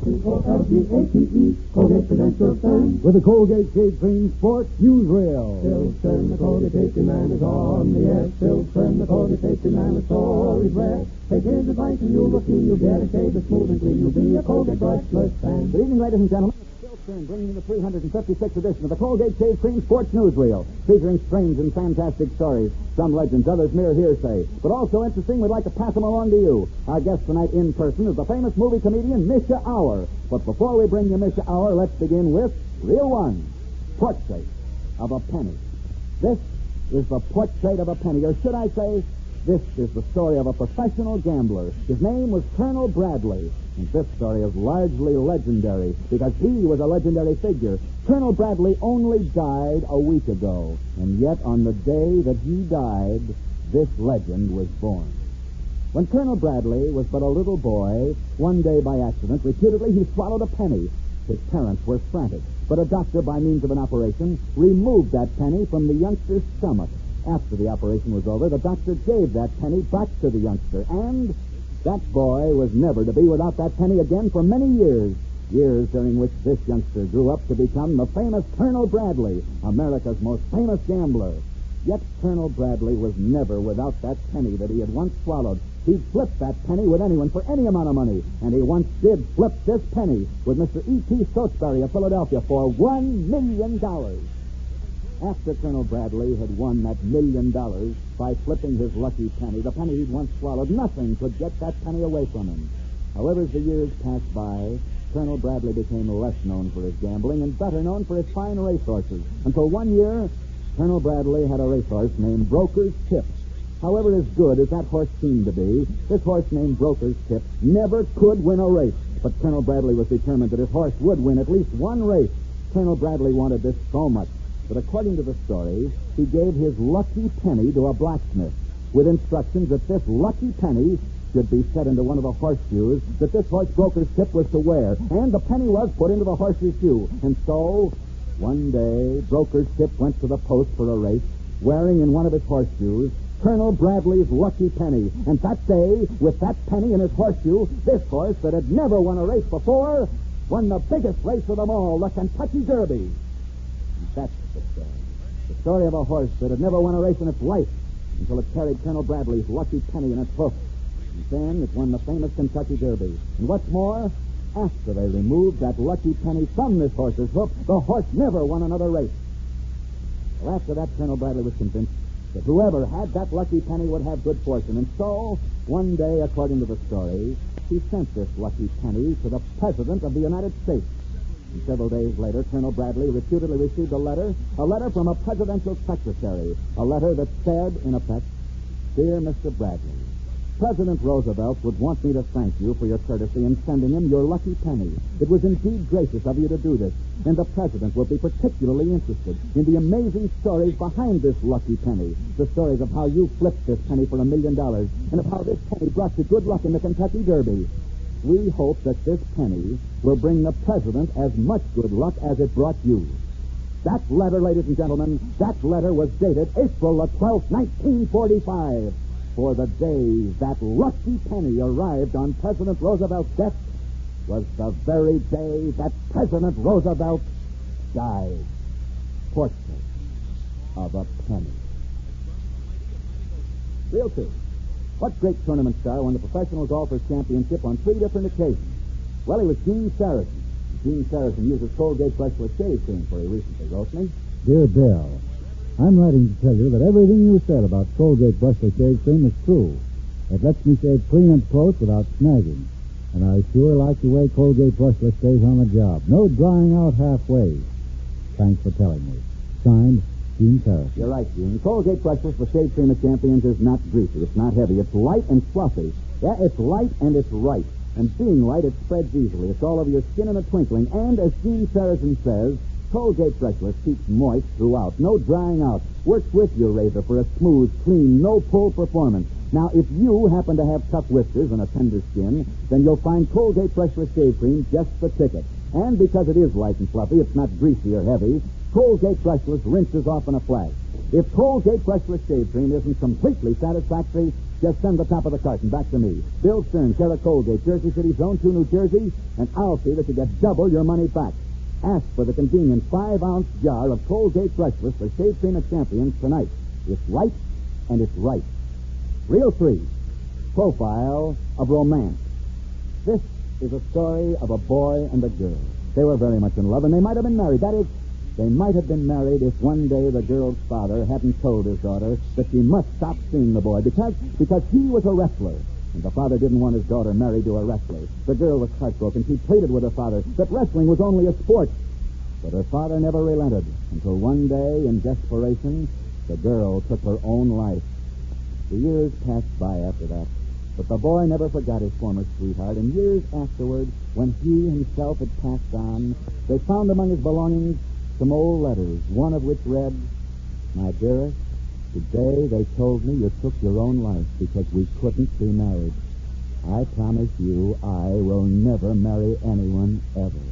C-O-L-G-A-T-E, Colgate Prudential Stand. With the Colgate Shave Cream Sports Newsreel. Still trim, the Colgate Safety Man is on the air. Still trim, the Colgate Safety Man is always rare. Take his advice and you'll look clean. You'll get a shave that's smooth and clean. You'll be a Colgate brushless fan. Good evening, ladies and gentlemen. Bringing you the 356th edition of the Colgate Shave Cream Sports Newsreel, featuring strange and fantastic stories, some legends, others mere hearsay, but also interesting. We'd like to pass them along to you. Our guest tonight in person is the famous movie comedian Mischa Auer. But before we bring you Mischa Auer, let's begin with Reel 1, Portrait of a Penny. This is the portrait of a penny, or should I say, this is the story of a professional gambler. His name was Colonel Bradley. And this story is largely legendary because he was a legendary figure. Colonel Bradley only died a week ago, and yet on the day that he died, this legend was born. When Colonel Bradley was but a little boy, one day by accident, repeatedly he swallowed a penny. His parents were frantic, but a doctor, by means of an operation, removed that penny from the youngster's stomach. After the operation was over, the doctor gave that penny back to the youngster, and that boy was never to be without that penny again for many years. Years during which this youngster grew up to become the famous Colonel Bradley, America's most famous gambler. Yet Colonel Bradley was never without that penny that he had once swallowed. He'd flip that penny with anyone for any amount of money, and he once did flip this penny with Mr. E.T. Stotesbury of Philadelphia for $1 million. After Colonel Bradley had won that $1 million by flipping his lucky penny, the penny he'd once swallowed, nothing could get that penny away from him. However, as the years passed by, Colonel Bradley became less known for his gambling and better known for his fine racehorses, until one year, Colonel Bradley had a racehorse named Broker's Tip. However, as good as that horse seemed to be, this horse named Broker's Tip never could win a race. But Colonel Bradley was determined that his horse would win at least one race. Colonel Bradley wanted this so much that, according to the story, he gave his lucky penny to a blacksmith with instructions that this lucky penny should be set into one of the horseshoes that this horse Broker's Tip was to wear. And the penny was put into the horse's shoe. And so, one day, Broker's Tip went to the post for a race, wearing in one of his horseshoes Colonel Bradley's lucky penny. And that day, with that penny in his horseshoe, this horse that had never won a race before won the biggest race of them all, the Kentucky Derby. That's the story. The story of a horse that had never won a race in its life until it carried Colonel Bradley's lucky penny in its hoof. And then it won the famous Kentucky Derby. And what's more, after they removed that lucky penny from this horse's hoof, the horse never won another race. Well, after that, Colonel Bradley was convinced that whoever had that lucky penny would have good fortune. And so, one day, according to the story, he sent this lucky penny to the President of the United States. And several days later, Colonel Bradley reputedly received a letter from a presidential secretary, a letter that said, in effect, "Dear Mr. Bradley, President Roosevelt would want me to thank you for your courtesy in sending him your lucky penny. It was indeed gracious of you to do this, and the President will be particularly interested in the amazing stories behind this lucky penny, the stories of how you flipped this penny for $1 million, and of how this penny brought you good luck in the Kentucky Derby. We hope that this penny will bring the President as much good luck as it brought you." That letter, ladies and gentlemen, that letter was dated April the 12th, 1945. For the day that lucky penny arrived on President Roosevelt's desk was the very day that President Roosevelt died. Portrait of a penny. Reel 2. What great tournament star won the Professional Golfers' Championship on 3 different occasions? Well, he was Gene Saracen. Gene Saracen uses Colgate brushless shave cream for he recently wrote me. Dear Bill, I'm writing to tell you that everything you said about Colgate brushless shave cream is true. It lets me shave clean and close without snagging. And I sure like the way Colgate brushless stays on the job. No drying out halfway. Thanks for telling me. Signed, Gene Saracen. You're right, Gene. Colgate brushless for shave cream of champions is not greasy. It's not heavy. It's light and fluffy. Yeah, it's light and it's right. And being light, it spreads easily. It's all over your skin in a twinkling. And as Gene Saracen says, Colgate brushless keeps moist throughout. No drying out. Works with your razor for a smooth, clean, no-pull performance. Now, if you happen to have tough whiskers and a tender skin, then you'll find Colgate brushless shave cream just the ticket. And because it is light and fluffy, it's not greasy or heavy, Colgate brushless rinses off in a flash. If Colgate brushless shave cream isn't completely satisfactory, Just send the top of the carton back to me. Bill Stern, care of Colgate, Jersey City, Zone 2, New Jersey, and I'll see that you get double your money back. Ask for the convenient 5-ounce jar of Colgate Brushless for Shave Cream of Champions tonight. It's right, and it's right. Reel 3, Profile of Romance. This is a story of a boy and a girl. They were very much in love, and they might have been married. That is, they might have been married if one day the girl's father hadn't told his daughter that she must stop seeing the boy because he was a wrestler. And the father didn't want his daughter married to a wrestler. The girl was heartbroken. She pleaded with her father that wrestling was only a sport. But her father never relented until one day, in desperation, the girl took her own life. The years passed by after that. But the boy never forgot his former sweetheart, and years afterward, when he himself had passed on, they found among his belongings some old letters, one of which read, "My dearest, today they told me you took your own life because we couldn't be married. I promise you I will never marry anyone ever."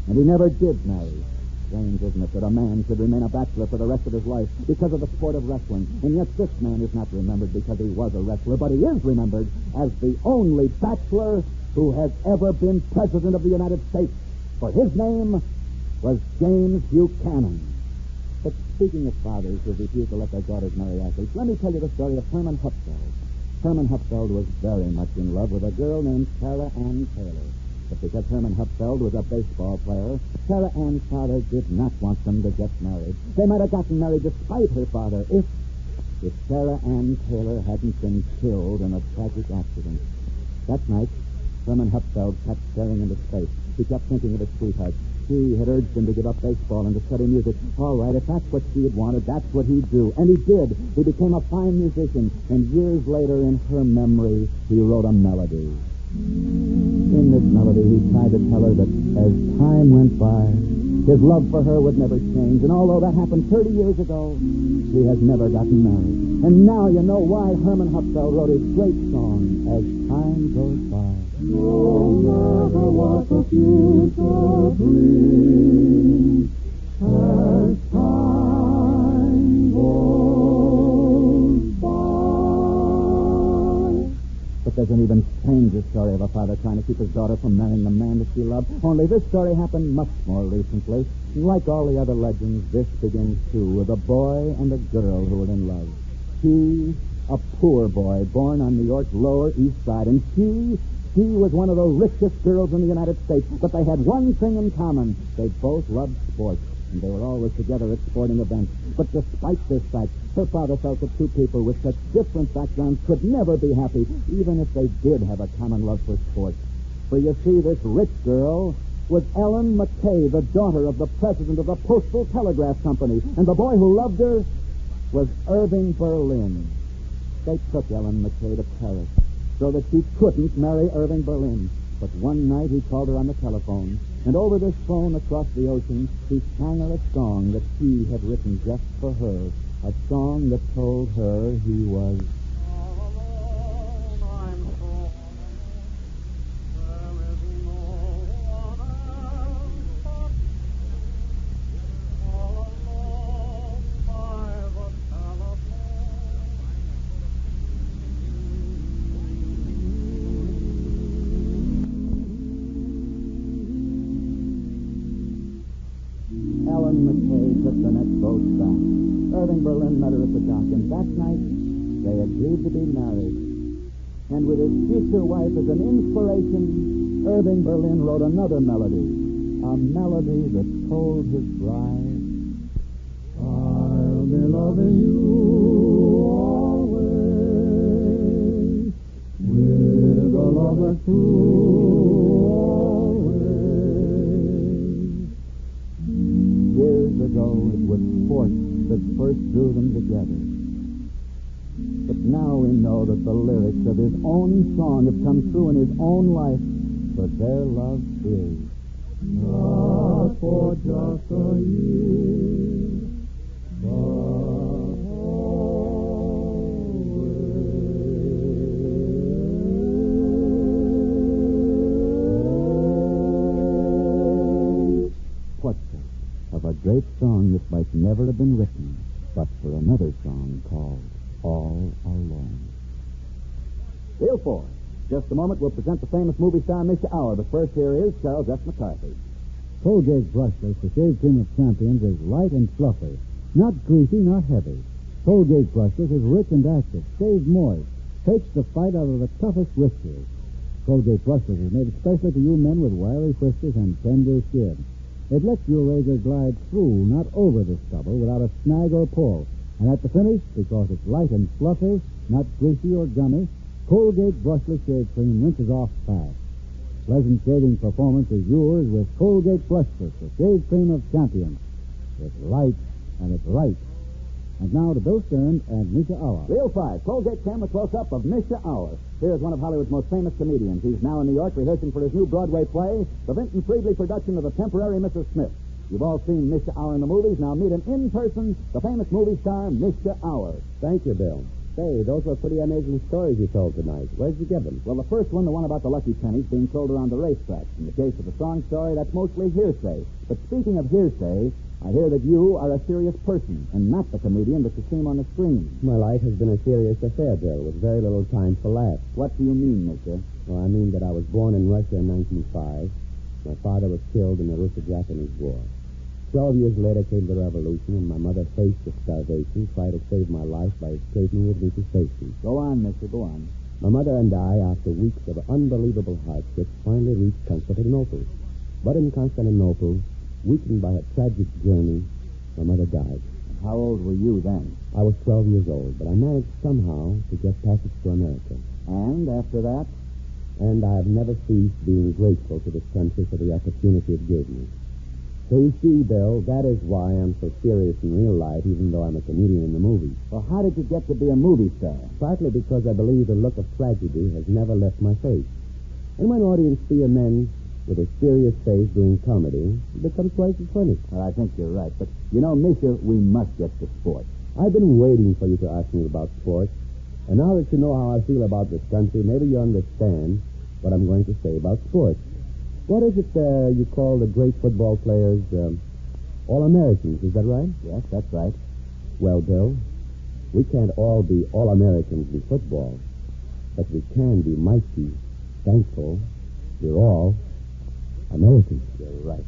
And he never did marry. Strange, isn't it, that a man should remain a bachelor for the rest of his life because of the sport of wrestling. And yet this man is not remembered because he was a wrestler, but he is remembered as the only bachelor who has ever been president of the United States. For his name was James Buchanan. But speaking of fathers who refuse to let their daughters marry athletes, let me tell you the story of Herman Hupfeld. Herman Hupfeld was very much in love with a girl named Sarah Ann Taylor. But because Herman Hupfeld was a baseball player, Sarah Ann's father did not want them to get married. They might have gotten married despite her father if Sarah Ann Taylor hadn't been killed in a tragic accident. That night, Herman Hupfeld sat staring into space. He kept thinking of his sweetheart. She had urged him to give up baseball and to study music. All right, if that's what she had wanted, that's what he'd do. And he did. He became a fine musician. And years later, in her memory, he wrote a melody. In this melody, he tried to tell her that as time went by, his love for her would never change. And although that happened 30 years ago, she has never gotten married. And now you know why Herman Hupfeld wrote his great song, As Time Goes By. No matter what the future brings, as time goes by. But there's an even stranger story of a father trying to keep his daughter from marrying the man that she loved. Only this story happened much more recently. Like all the other legends, this begins, too, with a boy and a girl who were in love. He, a poor boy, born on New York's Lower East Side, and she was one of the richest girls in the United States. But they had one thing in common. They both loved sports, and they were always together at sporting events. But despite this fact, her father felt that two people with such different backgrounds could never be happy, even if they did have a common love for sports. For you see, this rich girl was Ellen McKay, the daughter of the president of the Postal Telegraph Company, and the boy who loved her was Irving Berlin. They took Ellen McKay to Paris so that she couldn't marry Irving Berlin. But one night he called her on the telephone, and over this phone across the ocean, he sang her a song that he had written just for her, a song that told her he was All alone I'm torn. There is no one else. All alone by the telephone. Ellen McKay took the next boat back. Irving Berlin met her at the dock, and that night they agreed to be married. And with his future wife as an inspiration, Irving Berlin wrote another melody, a melody that told his bride, I'll be loving you always, with a love that's true always. Years ago, it was sports that first drew them together. But now we know that the lyrics of his own song have come true in his own life, for their love is Not for just a year, but always. What's that? Of a great song that might never have been written, but for another song called All Alone. Reel 4. Just a moment, we'll present the famous movie star Mischa Auer, but first here is Charles F. McCarthy. Colgate Brushless, the shave cream of champions, is light and fluffy. Not greasy, not heavy. Colgate Brushless is rich and active, stays moist, takes the fight out of the toughest whiskers. Colgate Brushless is made especially for you men with wiry whiskers and tender skin. It lets your razor glide through, not over the stubble, without a snag or pull. And at the finish, because it's light and fluffy, not greasy or gummy, Colgate Brushless shave cream rinses off fast. Pleasant shaving performance is yours with Colgate Brushless, the shave cream of champions. It's light and it's right. And now to Bill Stern and Mischa Auer. Reel 5. Colgate camera close-up of Mischa Auer. Here's one of Hollywood's most famous comedians. He's now in New York rehearsing for his new Broadway play, the Vinton Friedley production of The Temporary Mrs. Smith. You've all seen Mischa Auer in the movies. Now meet him in person, the famous movie star, Mischa Auer. Thank you, Bill. Say, those were pretty amazing stories you told tonight. Where'd you get them? Well, the first one, the one about the lucky pennies being sold around the racetrack. In the case of the song story, that's mostly hearsay. But speaking of hearsay, I hear that you are a serious person and not the comedian that you seem on the screen. My life has been a serious affair, Bill, with very little time for laughs. What do you mean, mister? Well, I mean that I was born in Russia in 1905. My father was killed in the Russo-Japanese War. 12 years later came the revolution, and my mother faced the starvation, tried to save my life by escaping with me to safety. Go on, mister, go on. My mother and I, after weeks of unbelievable hardship, finally reached Constantinople. But in Constantinople, weakened by a tragic journey, my mother died. How old were you then? I was 12 years old, but I managed somehow to get passage to America. And after that? And I have never ceased being grateful to this country for the opportunity it gave me. So you see, Bill, that is why I'm so serious in real life, even though I'm a comedian in the movies. Well, how did you get to be a movie star? Partly because I believe the look of tragedy has never left my face. And when audience see a man with a serious face doing comedy, it becomes twice as funny. Well, I think you're right. But, you know, Mischa, we must get to sports. I've been waiting for you to ask me about sports. And now that you know how I feel about this country, maybe you understand what I'm going to say about sports. What is it you call the great football players All-Americans? Is that right? Yes, that's right. Well, Bill, we can't all be All-Americans in football, but we can be mighty thankful we're all Americans. You're right.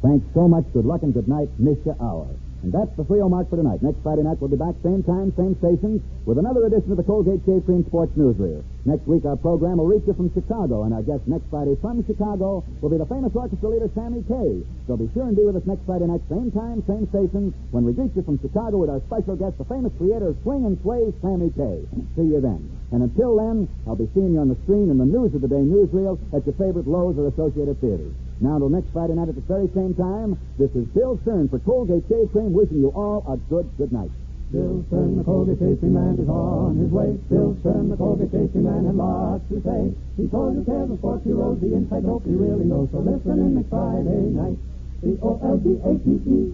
Thanks so much. Good luck and good night, Mischa Auer. And that's the 3-0 mark for tonight. Next Friday night, we'll be back, same time, same station, with another edition of the Colgate Shave Cream Sports Newsreel. Next week, our program will reach you from Chicago, and our guest next Friday from Chicago will be the famous orchestra leader, Sammy Kaye. So be sure and be with us next Friday night, same time, same station, when we greet you from Chicago with our special guest, the famous creator of Swing and Sway, Sammy Kaye. See you then. And until then, I'll be seeing you on the screen in the News of the Day newsreel at your favorite Lowe's or Associated Theaters. Now, until next Friday night at the very same time, this is Bill Stern for Colgate Shave Cream, wishing you all a good night. Bill Stern, the Colgate Shave Cream man, is on his way. Bill Stern, the Colgate Shave Cream man, has lots to say. He told you tales of sports heroes, the inside dope he really knows. So listen in next Friday night. COLGATE.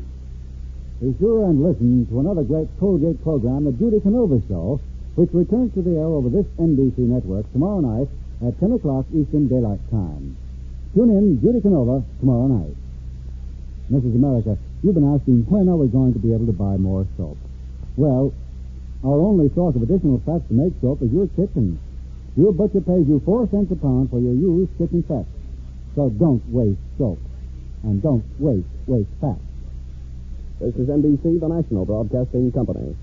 Be sure and listen to another great Colgate program, The Judy Canova Show, which returns to the air over this NBC network tomorrow night at 10 o'clock Eastern Daylight Time. Tune in, Judy Canova, tomorrow night. Mrs. America, you've been asking when are we going to be able to buy more soap. Well, our only source of additional fats to make soap is your kitchen. Your butcher pays you 4 cents a pound for your used kitchen fat. So don't waste soap. And don't waste fat. This is NBC, the National Broadcasting Company.